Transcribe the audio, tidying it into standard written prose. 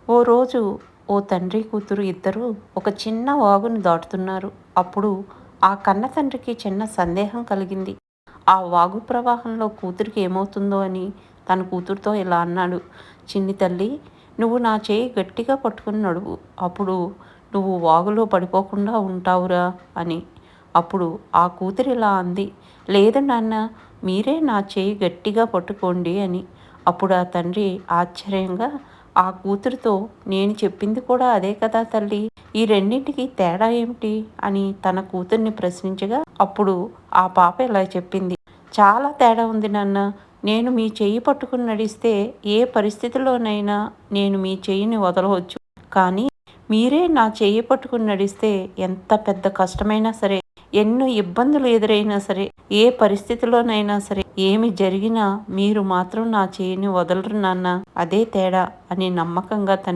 ఓ రోజు ఓ తండ్రి కూతురు ఇద్దరూ ఒక చిన్న వాగును దాటుతున్నారు. అప్పుడు ఆ కన్న తండ్రికి చిన్న సందేహం కలిగింది. ఆ వాగు ప్రవాహంలో కూతురికి ఏమవుతుందో అని తన కూతురుతో ఇలా అన్నాడు. చిన్ని తల్లి, నువ్వు నా చేయి గట్టిగా పట్టుకుని నడువు. అప్పుడు నువ్వు వాగులో పడిపోకుండా ఉంటావురా అని. అప్పుడు ఆ కూతురు ఇలా అంది, లేదు నాన్న, మీరే నా చేయి గట్టిగా పట్టుకోండి అని. అప్పుడు ఆ తండ్రి ఆశ్చర్యంగా ఆ కూతురితో, నేను చెప్పింది కూడా అదే కదా తల్లి, ఈ రెండింటికి తేడా ఏమిటి అని తన కూతుర్ని ప్రశ్నించగా, అప్పుడు ఆ పాప ఇలా చెప్పింది, చాలా తేడా ఉంది నాన్న. నేను మీ చెయ్యి పట్టుకుని నడిస్తే ఏ పరిస్థితిలోనైనా నేను మీ చెయ్యిని వదలవచ్చు. కానీ మీరే నా చెయ్యి పట్టుకుని నడిస్తే ఎంత పెద్ద కష్టమైనా సరే, ఎన్నో ఇబ్బందులు ఎదురైనా సరే, ఏ పరిస్థితిలోనైనా సరే, ఏమి జరిగినా మీరు మాత్రం నా చెయ్యిని వదలరు నాన్న. అదే తేడా అని నమ్మకంగా